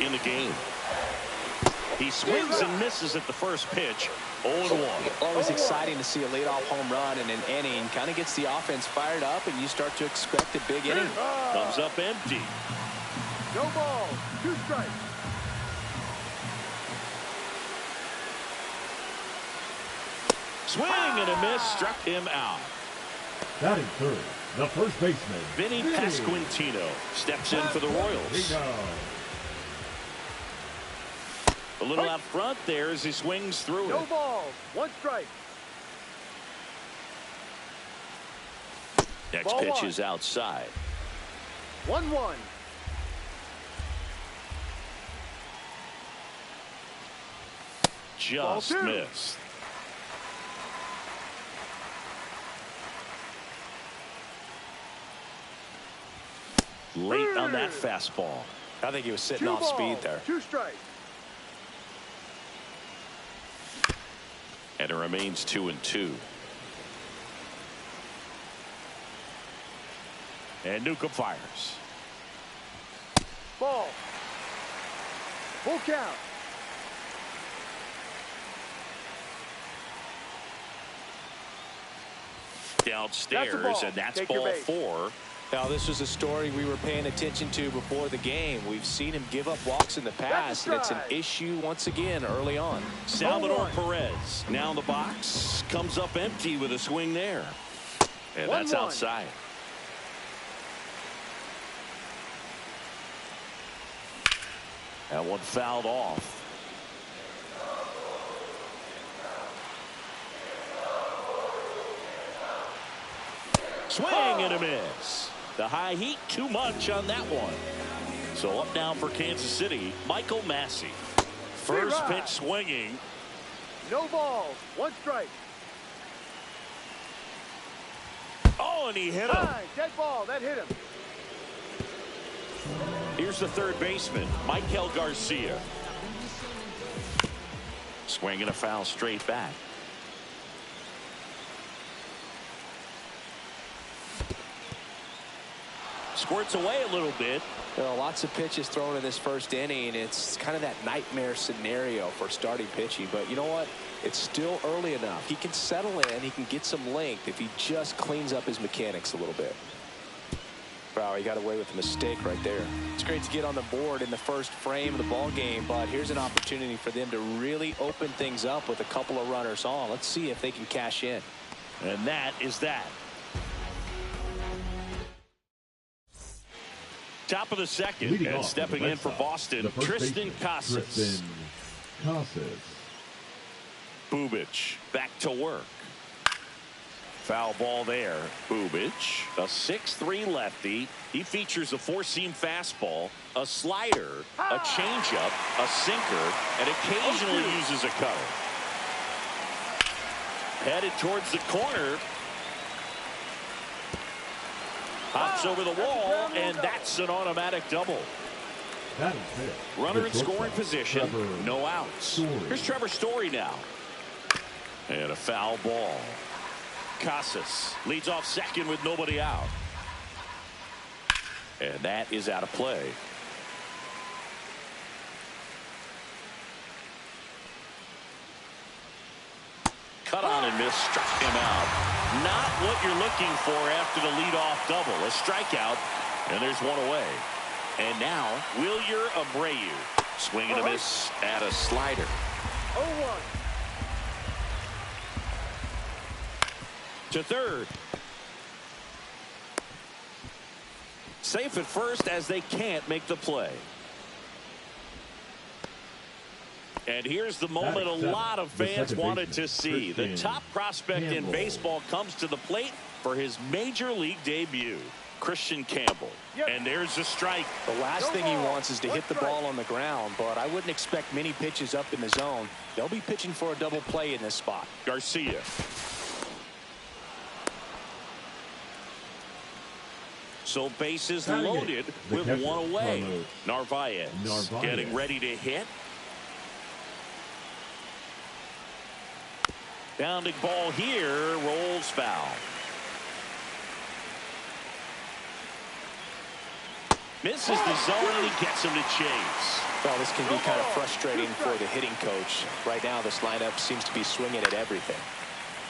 in the game. He swings and misses at the first pitch. 0-1. Always exciting to see a leadoff home run in an inning. Kind of gets the offense fired up, and you start to expect a big inning. Comes up empty. No ball. 2 strikes. Swing and a miss. Struck him out. Batting third, the first baseman, Vinny Pasquantino steps in for the Royals. A little out front there as he swings through No it. ball. 1 strike. Next Ball pitch 1. is outside. 1-1. Just Ball 2. missed. Late on that fastball. I think he was sitting 2 off balls. speed there. 2 strikes. And it remains 2-2. And Newcomb fires. Ball. Full count. Downstairs, and that's Take your ball base. 4. Now, this was a story we were paying attention to before the game. We've seen him give up walks in the past, and it's an issue once again early on. Salvador Perez now in the box. Comes up empty with a swing there. And that's 1-1. outside. That one fouled off. Swing and a miss. The high heat too much on that one. So up now for Kansas City, Michael Massey. First pitch swinging. No ball. 1 strike. Oh, and he hit him. High. Dead ball. That hit him. Here's the third baseman, Michael Garcia. Swinging a foul straight back. Squirts away a little bit. There are lots of pitches thrown in this first inning. It's kind of that nightmare scenario for starting pitching. But you know what? It's still early enough. He can settle in. He can get some length if he just cleans up his mechanics a little bit. Wow, he got away with a mistake right there. It's great to get on the board in the first frame of the ball game, but here's an opportunity for them to really open things up with a couple of runners on. Let's see if they can cash in. And that is that. Top of the second, Leading and off stepping the in for side, Boston, the first Tristan baseman, Casas. Tristan Casas. Bubic back to work. Foul ball there. Bubic, a 6'3" lefty. He features a 4-seam fastball, a slider, a changeup, a sinker, and occasionally uses a cutter. Headed towards the corner. Hops over the wall, and that's an automatic double. Runner in scoring position, no outs. Here's Trevor Story now. And a foul ball. Casas leads off second with nobody out. And that is out of play. Cut on and miss, struck him out. Not what you're looking for after the leadoff double. A strikeout, and there's one away. And now, Wilyer Abreu. Swing and a miss at a slider. 0-1. To third. Safe at first as they can't make the play. And here's the moment a lot of fans wanted to see. The top prospect in baseball comes to the plate for his major league debut. Christian Campbell. And there's a strike. The last thing he wants is to hit the ball on the ground, but I wouldn't expect many pitches up in the zone. They'll be pitching for a double play in this spot. Garcia. So bases loaded with one away. Narvaez getting ready to hit. Bounding ball here, rolls foul. Misses the zone, and he gets him to chase. Well, this can be kind of frustrating for the hitting coach. Right now, this lineup seems to be swinging at everything.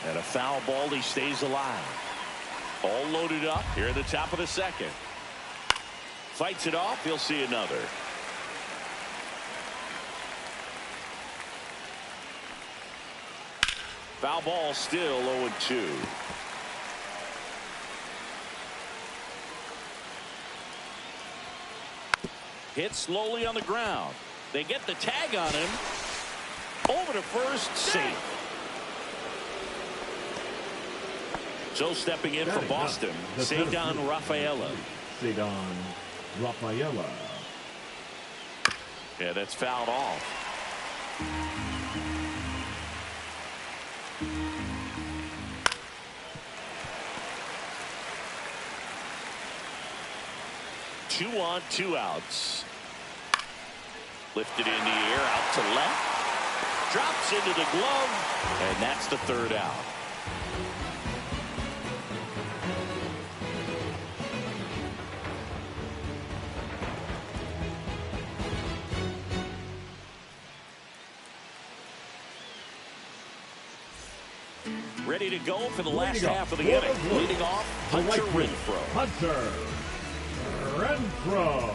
And a foul ball, he stays alive. All loaded up here at the top of the second. Fights it off, he'll see another. Foul ball still 0-2. Hit slowly on the ground. They get the tag on him. Over to first, safe. So stepping in for Boston, Ceddanne Rafaela. Ceddanne Rafaela. Yeah, that's fouled off. Two on, two outs. Lifted in the air, out to left. Drops into the glove, and that's the third out. Ready to go for the last half of the inning. Leading off, Hunter Renfroe. Hunter Renfroe.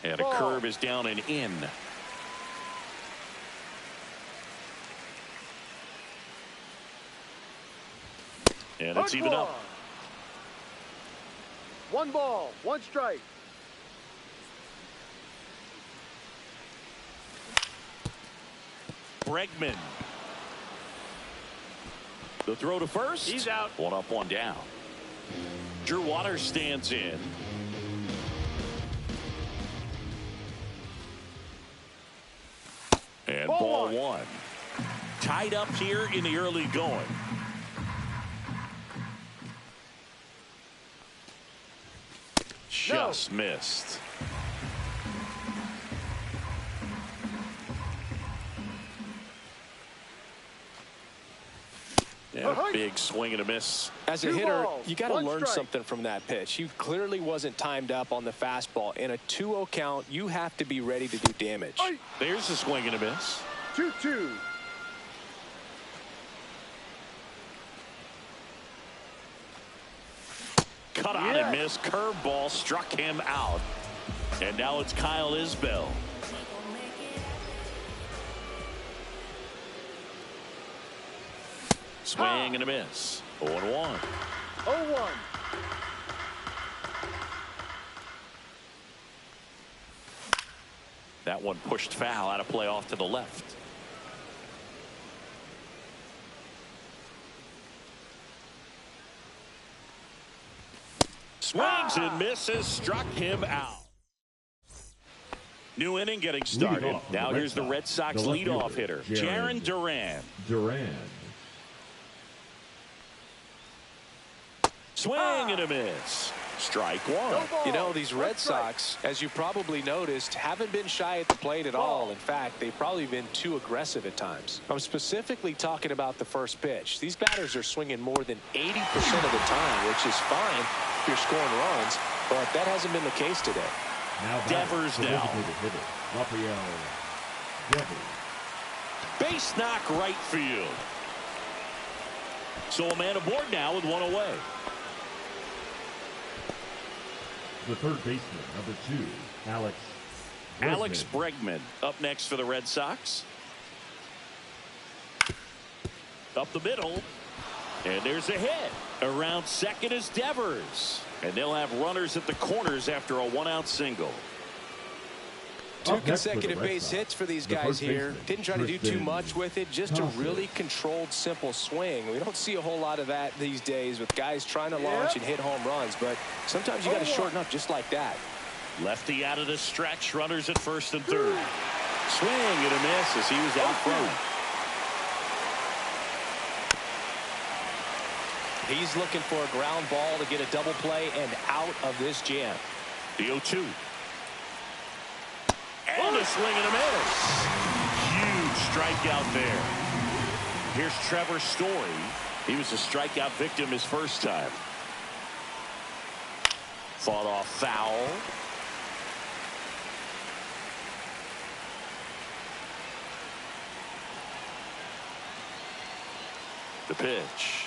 And a curve is down and in. And it's even up. 1 ball, 1 strike. Bregman. The throw to first. He's out. 1 up, 1 down. Drew Waters stands in. And ball 1. Tied up here in the early going. Just missed. And a big swing and a miss. As a hitter, you got to learn something from that pitch. He clearly wasn't timed up on the fastball. In a 2-0 count, you have to be ready to do damage. There's a swing and a miss. 2-2. Cut on and miss. Curveball struck him out. And now it's Kyle Isbell. Swing and a miss. 0-1. 0-1. That one pushed foul out of play off to the left. Swings and misses. Struck him out. New inning getting started. Now here's the Red Sox leadoff hitter, Jarren Duran. Swing and a miss. Strike 1. You know, these Red Sox, as you probably noticed, haven't been shy at the plate at all. In fact, they've probably been too aggressive at times. I'm specifically talking about the first pitch. These batters are swinging more than 80% of the time, which is fine if you're scoring runs, but that hasn't been the case today. Now Devers down. Rafael Devers. Base knock right field. So a man aboard now with 1 away. The third baseman, number 2, Alex Bregman up next for the Red Sox. Up the middle. And there's a hit. Around second is Devers. And they'll have runners at the corners after a 1-out single. 2 consecutive base hits for these guys here. Didn't try to do too much with it. Just a really controlled, simple swing. We don't see a whole lot of that these days with guys trying to launch and hit home runs. But sometimes you got to shorten up just like that. Lefty out of the stretch. Runners at first and third. Swing and a miss as he was out front. He's looking for a ground ball to get a double play and out of this jam. The 0-2. And a swing and a miss. Huge strikeout there. Here's Trevor Story. He was a strikeout victim his first time. Fought off foul. The pitch.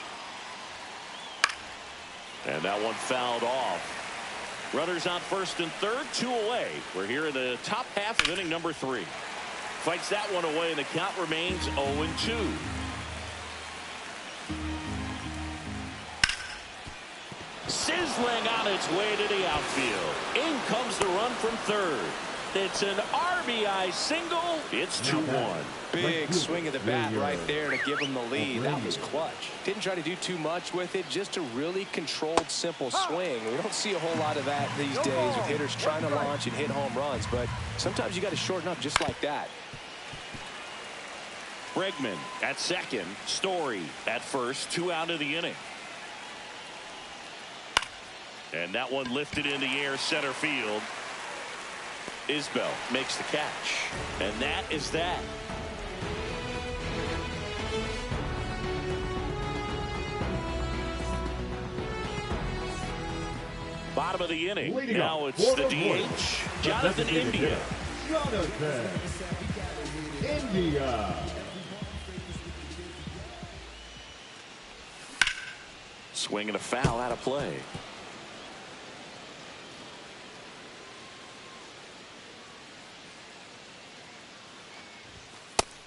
And that one fouled off. Runners on first and third, 2 away. We're here in the top half of inning number 3. Fights that one away, and the count remains 0-2. Sizzling on its way to the outfield. In comes the run from third. It's an RBI single. It's 2-1. Big swing of the bat right there to give him the lead. That was clutch. Didn't try to do too much with it. Just a really controlled, simple swing. We don't see a whole lot of that these days with hitters trying to launch and hit home runs. But sometimes you got to shorten up just like that. Bregman at second. Story at first. 2 out of the inning. And that one lifted in the air, center field. Isbell makes the catch. And that is that. Bottom of the inning. Leading now it's the DH, Jonathan India. Jonathan India. Swing and a foul out of play.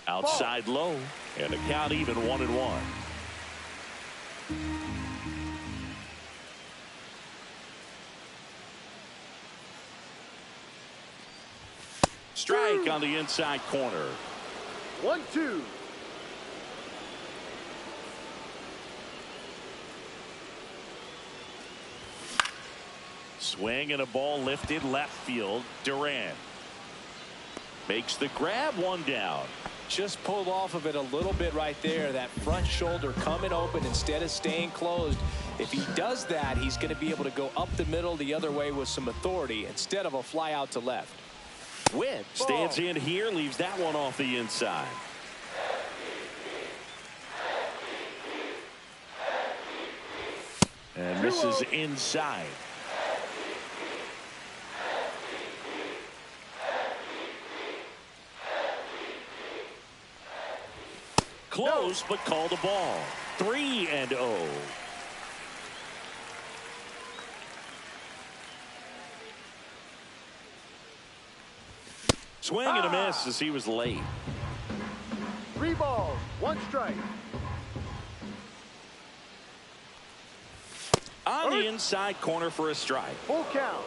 Outside low, and the count even 1-1. Strike on the inside corner. 1-2. Swing and a ball lifted left field. Duran makes the grab, 1 down. Just pulled off of it a little bit right there. That front shoulder coming open instead of staying closed. If he does that, he's going to be able to go up the middle the other way with some authority instead of a fly out to left. Witt stands in here, leaves that one off the inside. And misses inside. Close, but called a ball. 3-0. Swing and a miss as he was late. 3 balls, 1 strike. On the inside corner for a strike. Full count.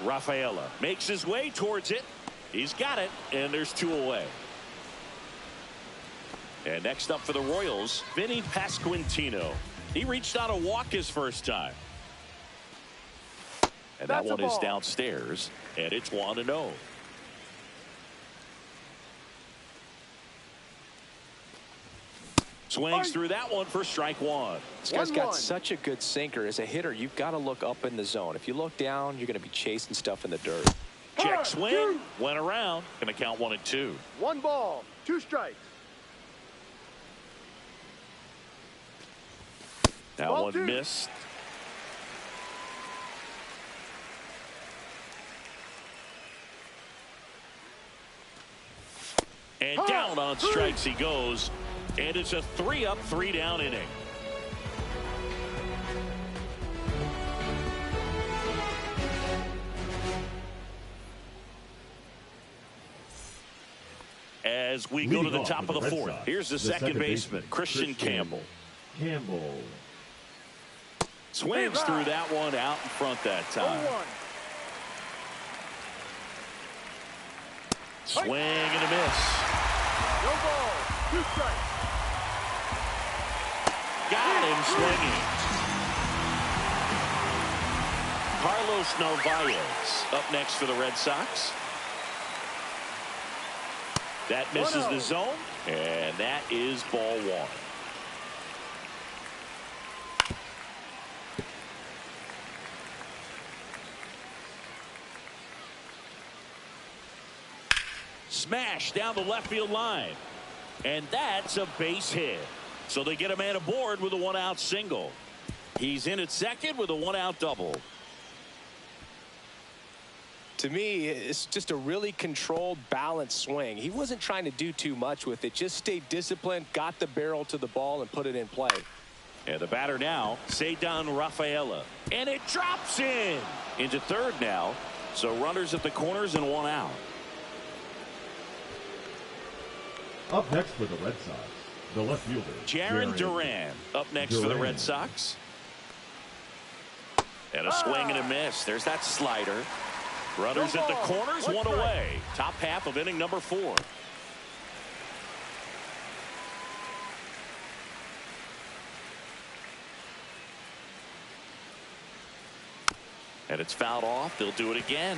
Rafaela makes his way towards it. He's got it, and there's 2 away. And next up for the Royals, Vinny Pasquantino. He reached on a walk his first time. And that one is downstairs, and it's 1-0. Swings through that one for strike 1. This guy's got such a good sinker. As a hitter, you've got to look up in the zone. If you look down, you're going to be chasing stuff in the dirt. Check swing, went around, going to count 1-2. 1 ball, 2 strikes. That one missed. And down on strikes he goes. And it's a 3-up, 3-down inning. As we go to the top of the 4th, here's the second baseman, Christian Campbell. Swings through that one out in front that time. 0-1. Swing and a miss. No ball, 2 strikes. Got him swinging. Carlos Narvaez up next for the Red Sox. That misses the zone, and that is ball 1. smash down the left field line. And that's a base hit. So they get a man aboard with a one-out single. He's in at second with a one-out double. To me, it's just a really controlled, balanced swing. He wasn't trying to do too much with it. Just stayed disciplined, got the barrel to the ball, and put it in play. And the batter now, Ceddanne Rafaela. And it drops in. Into third now. So runners at the corners and one out. Up next for the Red Sox, the left fielder, Jarren Duran. Up next for the Red Sox. And a swing and a miss. There's that slider. Runners at the corners, one away. Top half of inning number 4. And it's fouled off. They'll do it again.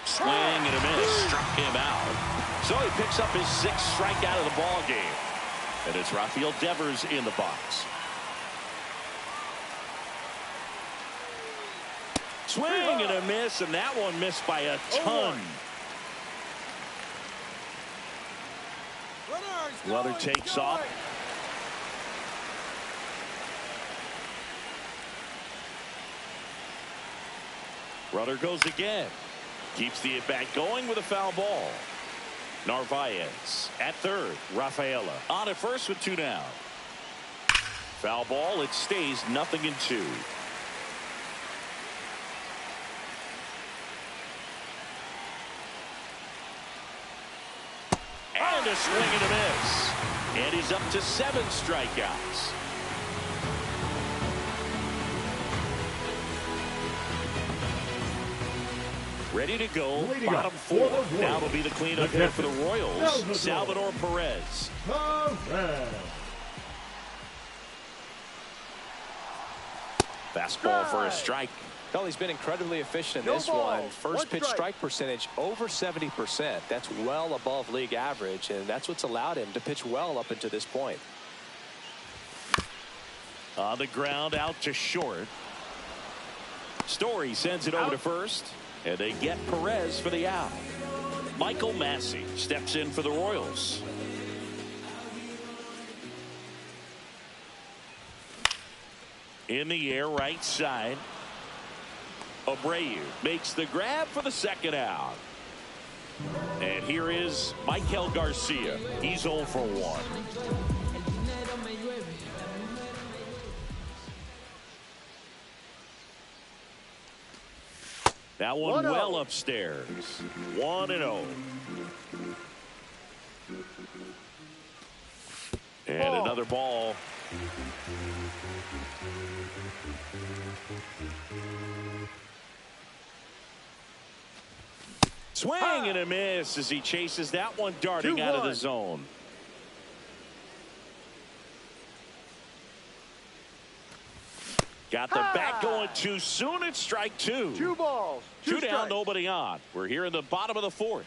Swing and a miss. Struck him out. So he picks up his 6th strikeout of the ball game. And it's Rafael Devers in the box. Swing and a miss, and that one missed by a ton. Runner takes off. Runner goes again. Keeps the at-bat going with a foul ball. Narvaez at third. Rafaela on at first with 2 down. Foul ball. It stays 0-2. And a swing and a miss. And he's up to 7 strikeouts. Ready to go. Bottom 4th. Now it'll be the cleanup hitter for the Royals, Salvador Perez. Fastball for a strike. Well, he's been incredibly efficient in this one. First pitch strike percentage over 70%. That's well above league average, and that's what's allowed him to pitch well up until this point. On the ground, out to short. Story sends it over to first, and they get Perez for the out. Michael Massey steps in for the Royals. In the air, right side. Abreu makes the grab for the second out. And here is Michael Garcia. He's 0 for 1. That one well upstairs. 1-0. And another ball. Swing and a miss as he chases that one darting out of the zone. Got the bat going too soon. It's strike 2. 2 balls. 2 down, nobody on. We're here in the bottom of the 4th.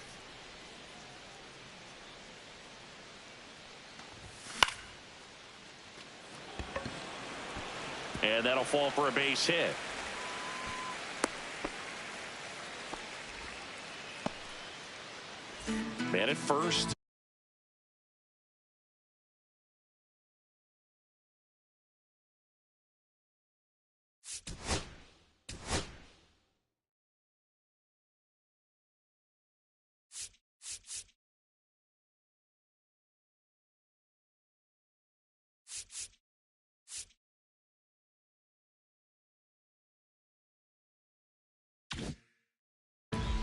And that'll fall for a base hit. Man at first.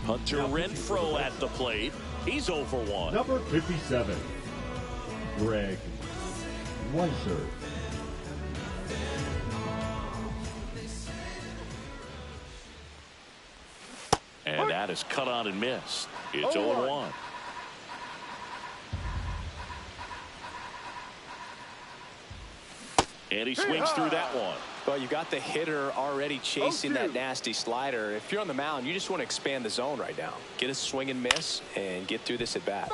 Hunter Renfroe at the plate. He's 0 for 1. Number 57, Greg Weissert. And that is cut on and missed. It's 0-1. And he swings through that one. Well, you got the hitter already chasing that nasty slider. If you're on the mound, you just want to expand the zone right now. Get a swing and miss and get through this at bat.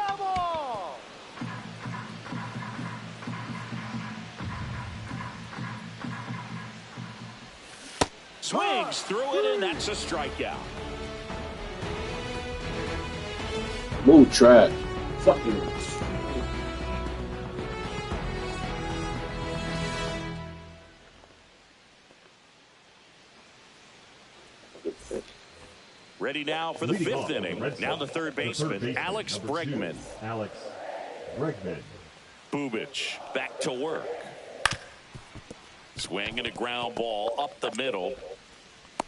Swings through it, and that's a strikeout. Move track. Fucking. Ready now for the Leading fifth off on the inning. Red Now Sox, the third baseman, Alex number 2, Bregman. Alex Bregman. Bubic back to work. Swing and a ground ball up the middle.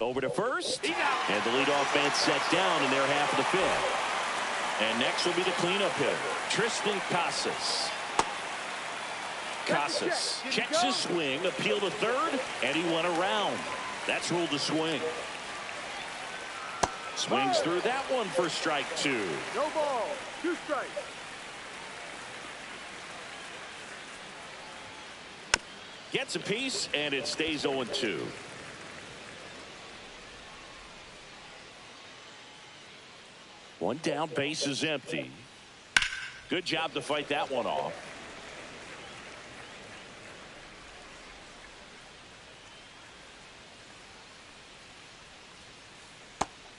Over to first. And the leadoff man set down in their half of the fifth. And next will be the cleanup hitter, Triston Casas. Casas checks his swing, appeal to third, and he went around. That's ruled a swing. Swings through that one for strike 2. No ball. 2 strikes. Gets a piece, and it stays 0-2. One down, base is empty. Good job to fight that one off.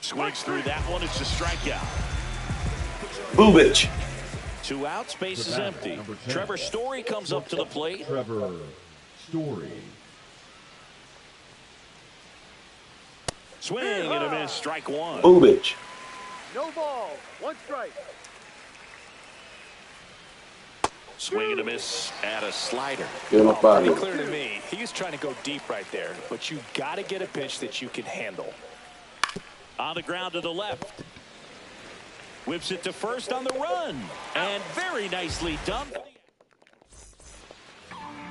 Swings through that one. It's a strikeout. Bubic. 2 outs, base is The empty. number 10. Trevor Story comes up to the plate. Trevor Story. Swing and a miss, strike 1. Bubic. No ball. 1 strike. Swing and a miss at a slider. Get him up out of Pretty here. clear to me. He was trying to go deep right there, but you got to get a pitch that you can handle. On the ground to the left. Whips it to first on the run. And very nicely done.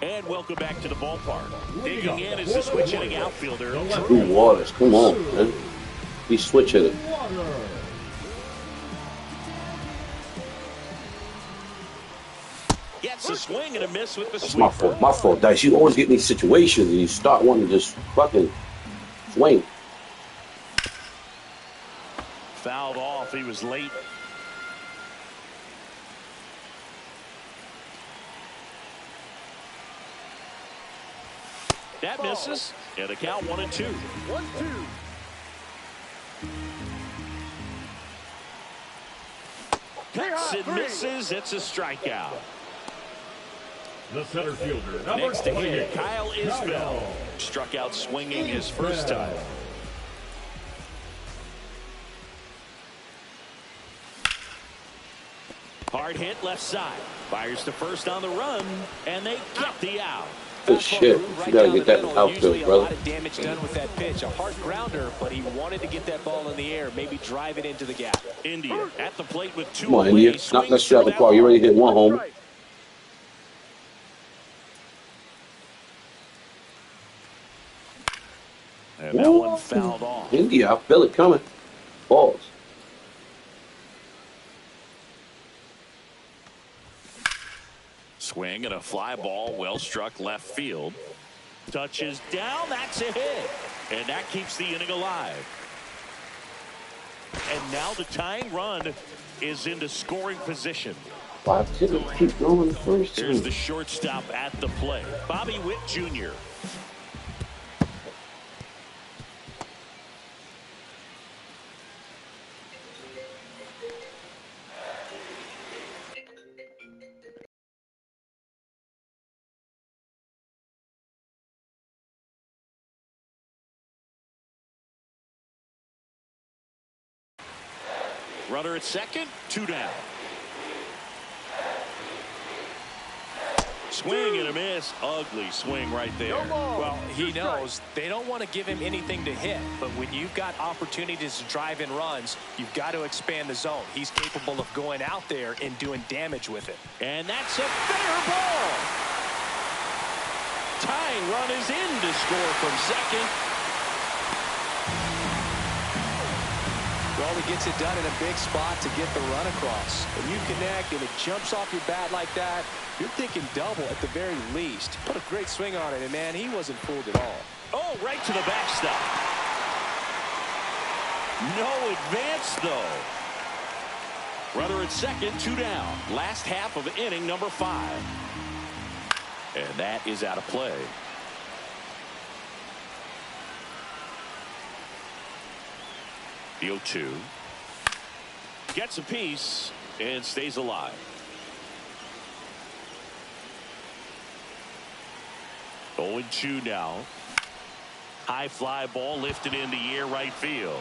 And welcome back to the ballpark. Digging in is the switch hitting outfielder. Drew Waters. Come on, man. He's switch hitter. Water. Gets a swing and a miss with the It's sweep. my fault. My fault, Dice. You always get in these situations and you start wanting to just fucking swing. Fouled off. He was late. That misses. And the count 1-2. 1-2. Cuts and misses. It's a strikeout. The center fielder, number Next to 28, hit, Kyle Isbell. Struck out swinging his first time. Hard hit left side. Fires to first on the run, and they get the out. Good shit. You gotta get that in outfield, Usually a brother. lot of damage done with that pitch. A hard grounder, but he wanted to get that ball in the air, maybe drive it into the gap. India at the plate with 2 Come on, away. India. Knock that shit out the park. You ready to hit 1 home? Strike. And that one fouled off. India, I feel it coming. Balls. Swing and a fly ball, well struck left field. Touches down, that's a hit. And that keeps the inning alive. And now the tying run is into scoring position. 5 tickets keep going the first Here's time. the shortstop at the plate, Bobby Witt Jr. Runner at second, 2 down. Swing and a miss. Ugly swing right there. No ball. Well, he 2 strikes. knows they don't want to give him anything to hit, but when you've got opportunities to drive in runs, you've got to expand the zone. He's capable of going out there and doing damage with it. And that's a fair ball. Tying run is in to score from second. Well, he gets it done in a big spot to get the run across. When you connect and it jumps off your bat like that, you're thinking double at the very least. Put a great swing on it, and man, he wasn't fooled at all. Oh, right to the backstop. No advance, though. Runner at second, 2 down. Last half of inning number 5. And that is out of play. The 0-2. Gets a piece and stays alive. Oh, 0-2 now. High fly ball lifted in the air right field.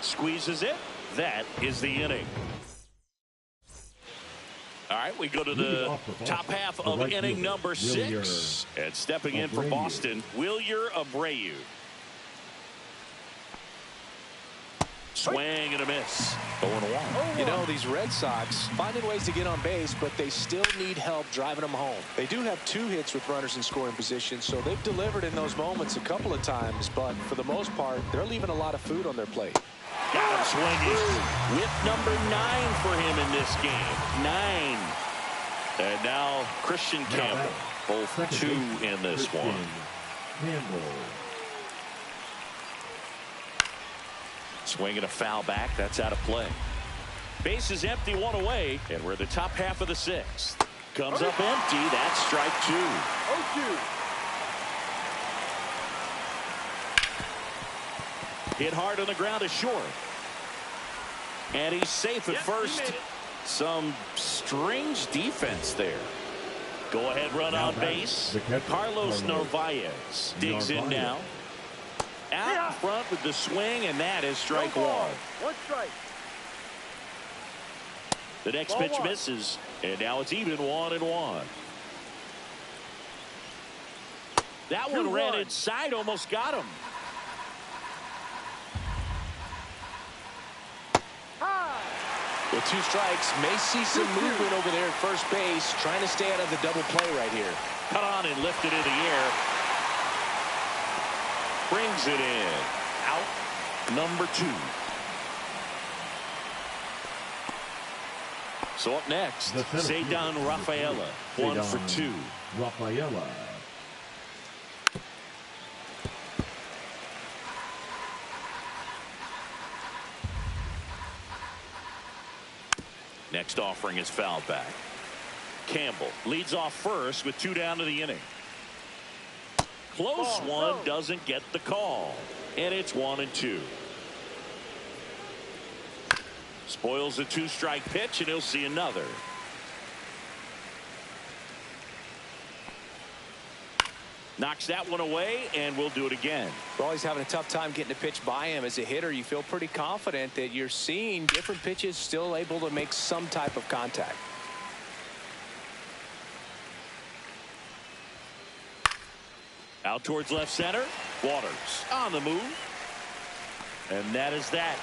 Squeezes it. That is the inning. All right, we go to the top half of inning number 6. And stepping in for Boston, Wilyer Abreu. Swing and a miss. 0-1. You know, these Red Sox finding ways to get on base, but they still need help driving them home. They do have 2 hits with runners in scoring position, so they've delivered in those moments a couple of times, but for the most part, they're leaving a lot of food on their plate. Got him swinging. Whip number 9 for him in this game. 9. And now Christian Campbell. Both 2 in this one. Campbell. Swinging a foul back. That's out of play. Base is empty, 1 away. And we're in the top half of the 6th. Comes up empty. That's strike 2. 0-2. Hit hard on the ground is short. And he's safe at first. Some strange defense there. Go ahead run on base. Carlos Narvaez digs in now. Out in front with the swing, and that is strike 1. 1 strike. The next pitch misses, and now it's even 1-1. That one ran inside, almost got him. With 2 strikes, may see some movement over there at first base, trying to stay out of the double play right here. Cut on and lifted in the air. Brings it in. Out number 2. So up next, Ceddanne Rafaela. 1 for 2. Rafaela. Next offering is fouled back. Campbell leads off first with 2 down to the inning. Close one, doesn't get the call. And it's 1-2. Spoils a 2-strike pitch, and he'll see another. Knocks that one away, and we'll do it again. Well, he's having a tough time getting a pitch by him. As a hitter, you feel pretty confident that you're seeing different pitches still able to make some type of contact. Out towards left center. Waters on the move. And that is that.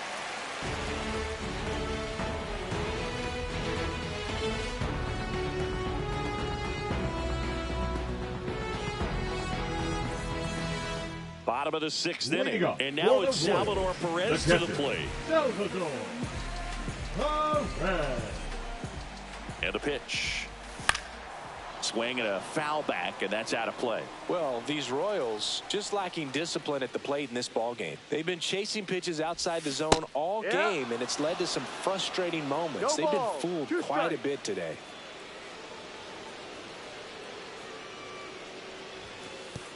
Bottom of the 6th inning. And now it's Salvador Perez to the plate. Salvador Perez. And the pitch. Swing and a foul back, and that's out of play. Well, these Royals just lacking discipline at the plate in this ball game. They've been chasing pitches outside the zone all game, and it's led to some frustrating moments. They've been fooled quite a bit today.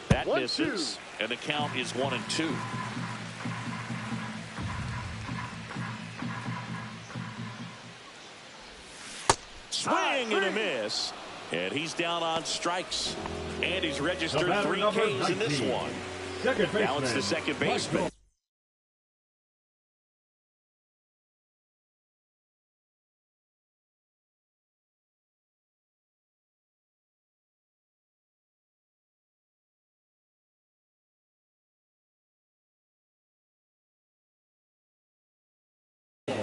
That misses, and the count is 1-2. Swing and a miss. And he's down on strikes. And he's registered 3 Ks in this one. Now it's the second baseman.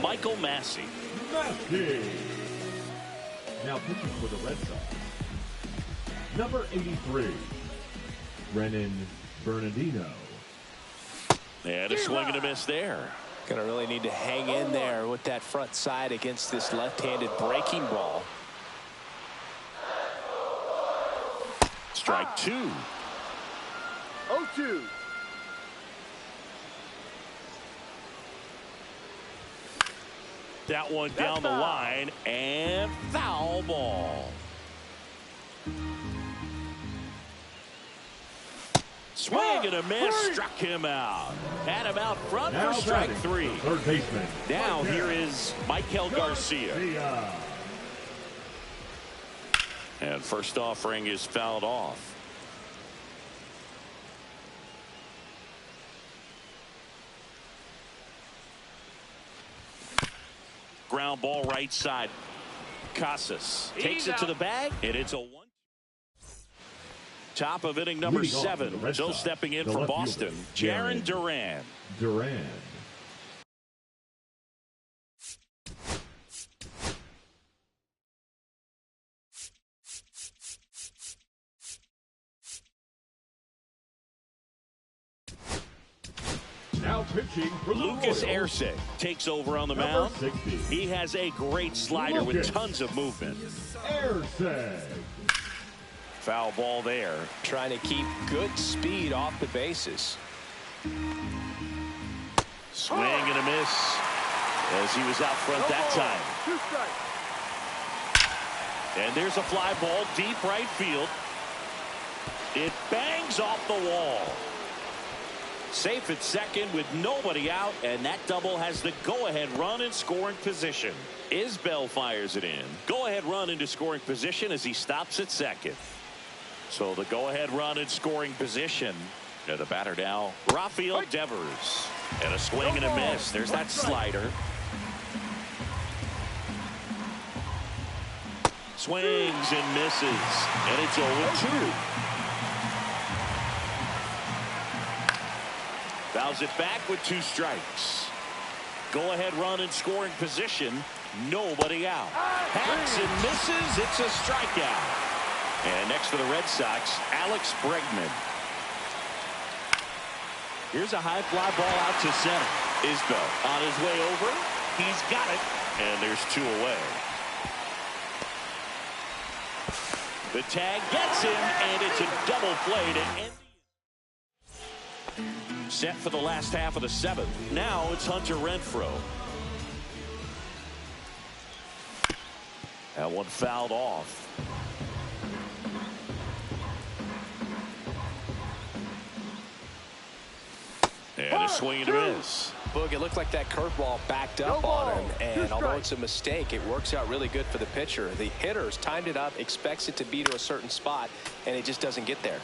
Michael Massey. Now pitching for the Red Sox, number 83, Brennan Bernardino. And a swing and a miss there. Gonna really need to hang in there with that front side against this left-handed breaking ball. Strike 2. 0-2. That one down the line, and foul ball. Swing and a miss, struck him out. Had him out front Now for strike batting, three. third baseman. Now here is Michael Garcia. And first offering is fouled off. Ground ball right side. Casas takes it to the bag, and it's a one. Top of inning number 7. Still stepping in for Boston, Jarren Duran. Now pitching for the Lucas Royals. Erceg takes over on the Number mound. 60. He has a great slider with Lucas tons of movement. Erceg. Foul ball there. Trying to keep good speed off the bases. Swing and a miss as he was out front that time. 2 strikes. And there's a fly ball deep right field. It bangs off the wall. Safe at second with nobody out, and that double has the go-ahead run in scoring position. Isbell fires it in. Go-ahead run into scoring position as he stops at second. So the go-ahead run in scoring position. And the batter now, Rafael Devers. And a swing and a miss. There's that slider. Swings and misses. And it's 0-2. Fouls it back with 2 strikes. Go-ahead run in scoring position. Nobody out. Hacks and misses. It's a strikeout. And next for the Red Sox, Alex Bregman. Here's a high fly ball out to center. Isbell on his way over. He's got it. And there's 2 away. The tag gets him, and it's a double play to end. Set for the last half of the 7th. Now it's Hunter Renfroe. That one fouled off. And a swing and a miss. Boog, it looked like that curveball backed up on him, and although it's a mistake, it works out really good for the pitcher. The hitter's timed it up, expects it to be to a certain spot, and it just doesn't get there.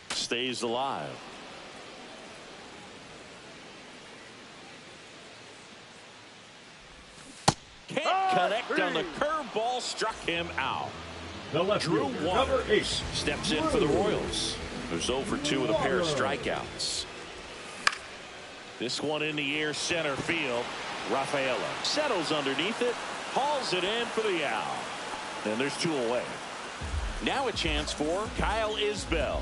Stays alive. Can't connect on the curveball, struck him out. The left Drew fielder, Waters number 8. steps in for the Royals. There's 0 for 2 with a pair of strikeouts. This one in the air, center field. Rafaela settles underneath it, hauls it in for the out. And there's 2 away. Now a chance for Kyle Isbell.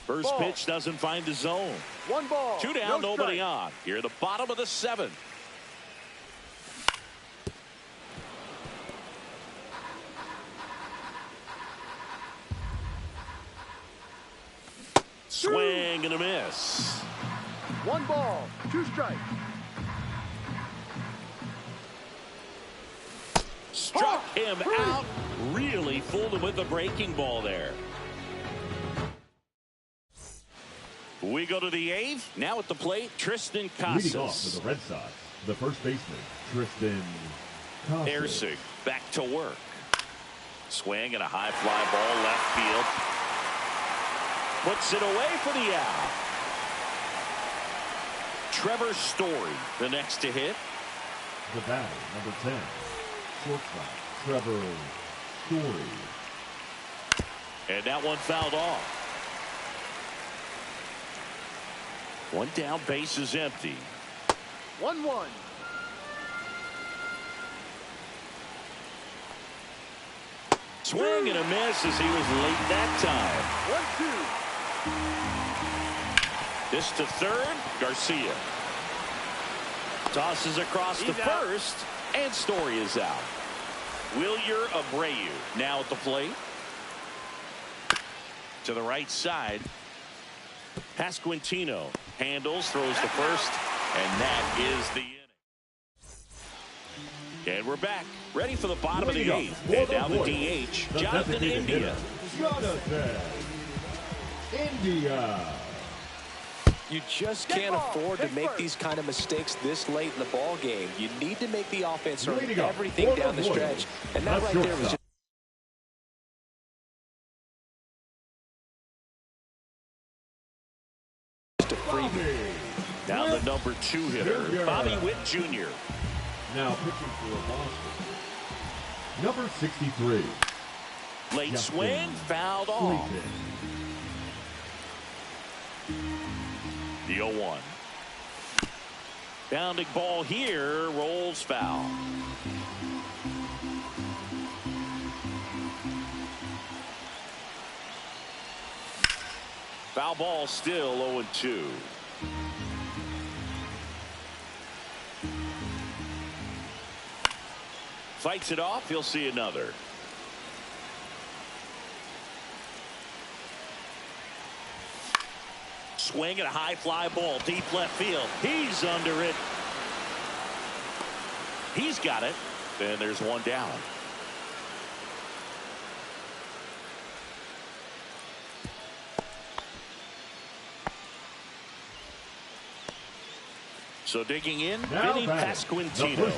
First pitch doesn't find the zone. 1 ball. 2 down, no nobody strike. on. Here at the bottom of the 7th. Swing and a miss. 1 ball. 2 strikes. Struck him out. Really fooled him with the breaking ball there. We go to the 8th. Now at the plate, Tristan Leading off for Casas. the Red Sox, the first baseman, Tristan Casas. Erceg back to work. Swing and a high fly ball left field. Puts it away for the out. Trevor Story, the next to hit. The batter, number 10, shortstop, Trevor Story. And that one fouled off. 1 down, base is empty. 1-1. Swing and a miss as he was late that time. 1-2. This to third, Garcia. Tosses across to first, and Story is out. Wilyer Abreu now at the plate. To the right side. Pasquantino handles, throws the first, and that is the inning. And we're back, ready for the bottom of the eighth. And now the DH, Jonathan India. Jonathan India. You just can't afford to make these kind of mistakes this late in the ball game. You need to make the offense earn everything down the stretch, and that right there was just a freebie. Now the number 2 hitter, Bobby Witt Jr. Now pitching for Boston, number 63. Late swing, fouled off. The 0-1. Bounding ball here, rolls foul. Foul ball still 0-2. Fights it off, he'll see another. Swing at a high fly ball, deep left field. He's under it. He's got it. And there's one down. So digging in, Vinny Pasquantino.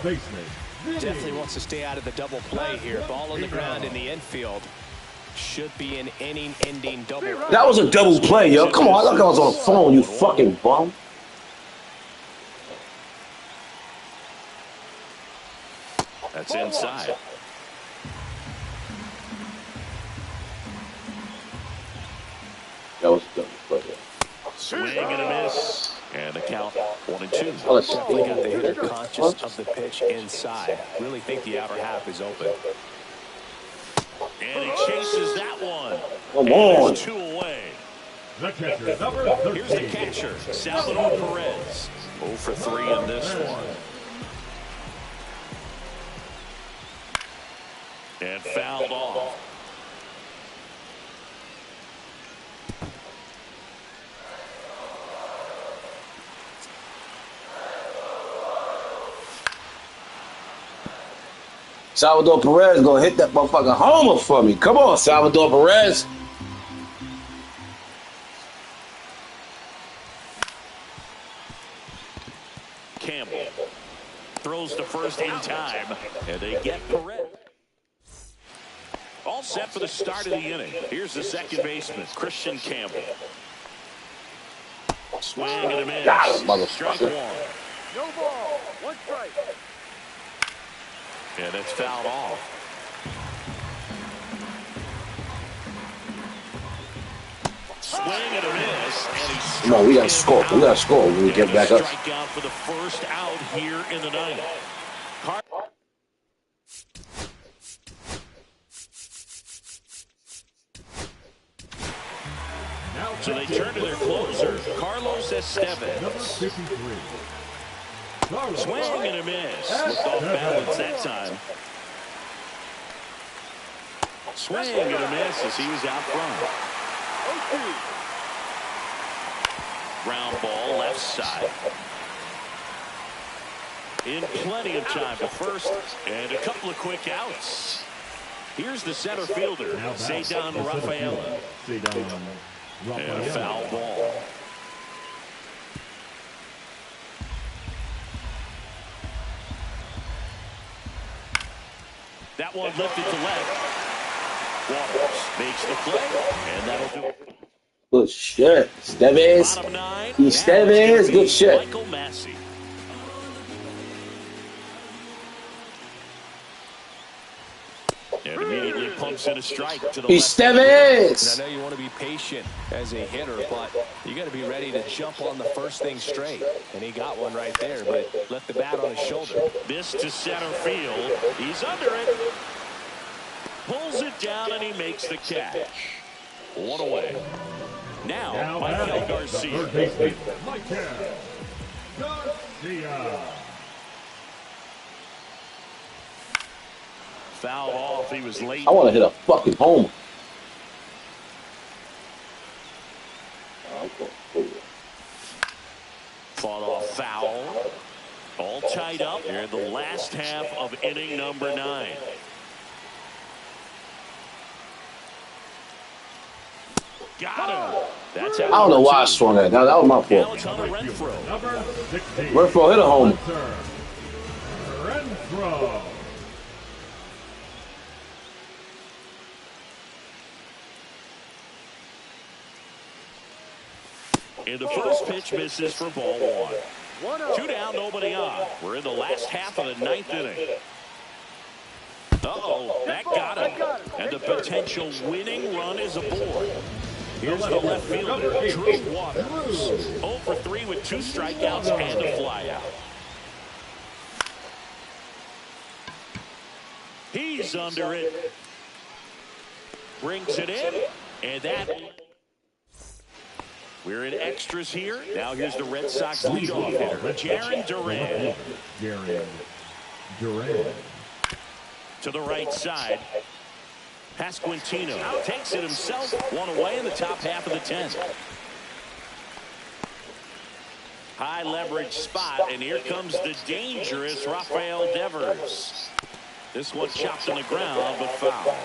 Definitely wants to stay out of the double play here. Ball on the ground in the infield. Should be an inning-ending double. That was a double play, yo. Come on, look, I was on the phone, you fucking bum. That's inside. That was a double play. Swing and a miss. And the count 1-2. Definitely got the hitter conscious of the pitch inside. Really think the outer half is open. And he chases that one. Come on. 2 away. The catcher, number 13. Here's the catcher, Salvador Perez. 0 for 3 in this one. And fouled off. Salvador Perez gonna hit that motherfucking homer for me. Come on, Salvador Perez. Campbell throws to first in time, and they get Perez. All set for the start of the inning. Here's the second baseman, Christian Campbell. Swing and a miss. Got it, motherfucker. Strike 1. No ball. 1 strike. And it's fouled off. Swing and a miss. And he's Come on, we gotta score. We gotta score when we get back up. Strikeout for the first out here in the ninth. So they turn to their closer, Carlos Estevez. Number 53. Swing and a miss. Looked off balance that time. Swing and a miss as he was out front. Ground ball left side. In plenty of time to first, and a couple of quick outs. Here's the center fielder, Ceddanne Rafaela. And a foul ball. That one lifted to left. Waters makes the play, and that'll do it. Good shit. Estevez. Estevez. Good shit. Michael Massey. And immediately pumps in a strike to the left. Estevez. I know you want to be patient as a hitter, but you got to be ready to jump on the first thing straight. And he got one right there, but left the bat on his shoulder. This to center field. He's under it. Pulls it down, and he makes the catch. 1 away. Now Michael Garcia. Third baseman, Michael Garcia. Fouled off. He was late. I want to hit a fucking homer. Fought off foul. All tied up here in the last half of inning number 9. Got him. That's I don't know why I swung at that. That was my Now fault. it's on to Renfroe. Number 16. Renfroe hit a homer. Renfroe. And the first pitch misses for ball 1. 1-0. 2 down, nobody on. We're in the last half of the 9th inning. Uh-oh, that got him. And the potential winning run is aboard. Here's the left fielder, Drew Waters. 0 for 3 with 2 strikeouts and a flyout. He's under it. Brings it in. And that... We're in extras here. Now here's the Red Sox leadoff hitter, Jarren Duran. Jarren Duran. To the right side. Pasquantino takes it himself. 1 away in the top half of the 10th. High leverage spot, and here comes the dangerous Rafael Devers. This one chopped on the ground, but foul.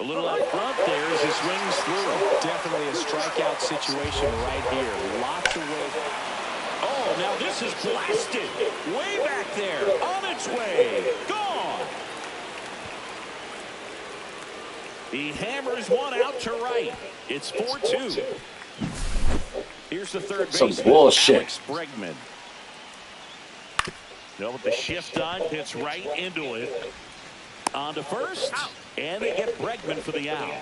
A little up front there as he swings through. Definitely a strikeout situation right here. Lots of ways. Oh, now this is blasted. Way back there. On its way. Gone. He hammers one out to right. It's 4-2. Here's the third Some baseman, bullshit. Alex Bregman. Now with the shift on, hits right into it. On to first. And they get Bregman for the out.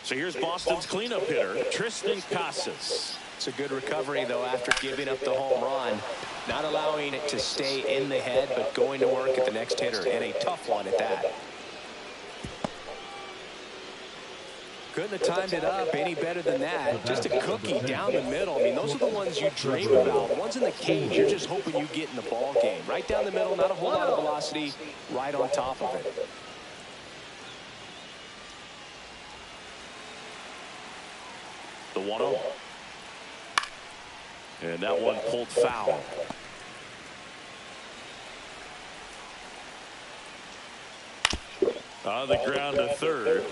So here's Boston's cleanup hitter, Tristan Casas. It's a good recovery, though, after giving up the home run. Not allowing it to stay in the head, but going to work at the next hitter. And a tough one at that. Couldn't have timed it up any better than that. Just a cookie down the middle. I mean, those are the ones you dream about. Ones in the cage, you're just hoping you get in the ball game. Right down the middle, not a whole lot of velocity, right on top of it. The 1-0. And that one pulled foul. On the ground to third.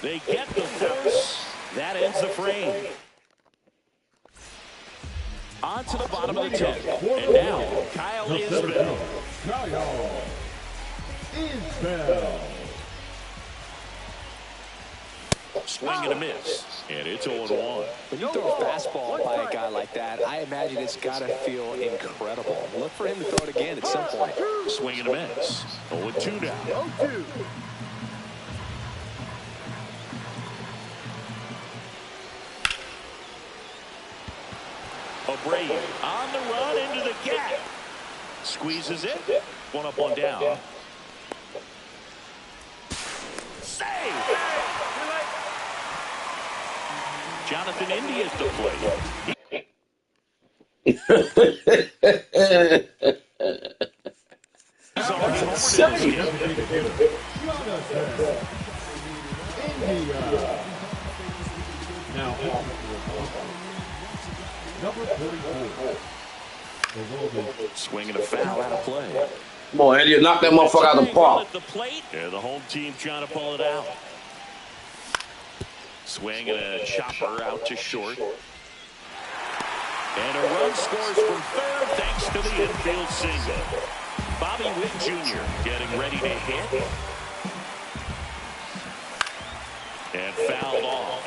They get the force. That ends the frame. On to the bottom of the 10th. And now, Kyle Isbell. Kyle Isbell. Swing and a miss. And it's 0-1. When you throw a fastball by a guy like that, I imagine it's got to feel incredible. Look for him to throw it again at some point. Swing and a miss. 0-2 now. 0-2. Abreu on the run into the gap. Squeezes it. 1 up, 1 down. Save! Jonathan India to play. He's already homered in this game. India. Now, number 44. The world is Swinging a foul out of play. Come on, Andy, knock that motherfucker out of the park. At the plate. Yeah, the home team trying to pull it out. Swing and a chopper out to short. And a run scores from third thanks to the infield single. Bobby Witt Jr. getting ready to hit. And fouled off.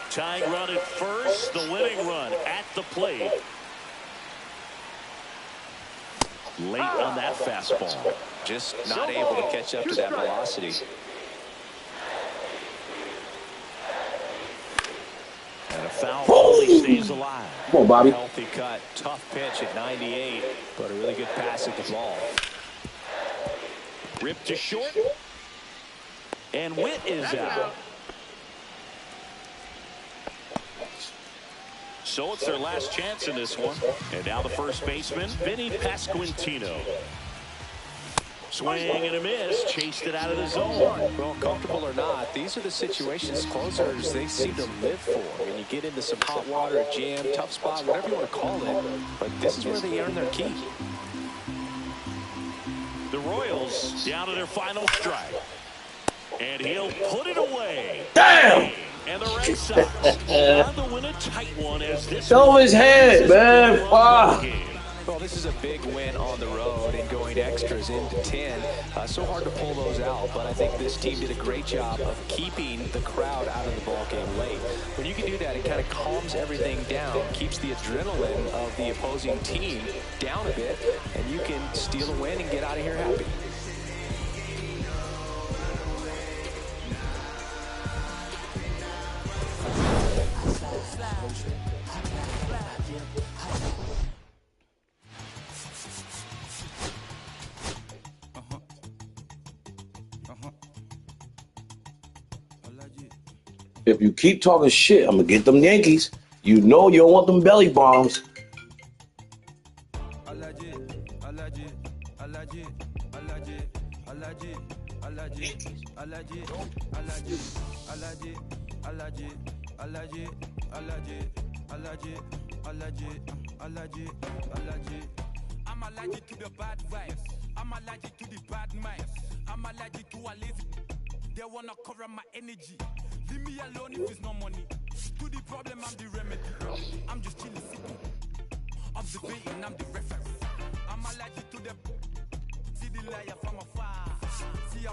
Tying run at first, the winning run at the plate. Late on that fastball. Just not able to catch up to that velocity. And a foul ball, he stays alive. Come on, Bobby. Healthy cut, tough pitch at 98, but a really good pass at the ball. Ripped to short. And Witt is out. So it's their last chance in this one. And now the first baseman, Vinny Pasquantino. Swing and a miss. Chased it out of the zone. Well, comfortable or not, these are the situations closers they seem to live for. When you get into some hot water, a jam, tough spot, whatever you want to call it. But this is where they earn their keep. The Royals down to their final strike. And he'll put it away. Damn! And the Red Sox on to win a tight one as this Show his head, man. Fuck. Well, this is a big win on the road and going extras into 10. So hard to pull those out, but I think this team did a great job of keeping the crowd out of the ball game late. When you can do that, it kind of calms everything down, keeps the adrenaline of the opposing team down a bit, and you can steal a win and get out of here happy. If you keep talking shit, I'm gonna get them Yankees. You know you don't want them belly bombs. I'm allergic to the bad vibes. I'm allergic to the bad minds. I'm allergic to a lazy. They wanna cover my energy. Leave me alone if it's no money. To the problem, I'm the remedy. I'm just chilling, sipping. Observating, I'm the reference. I'm allergic to the. See the liar from afar. See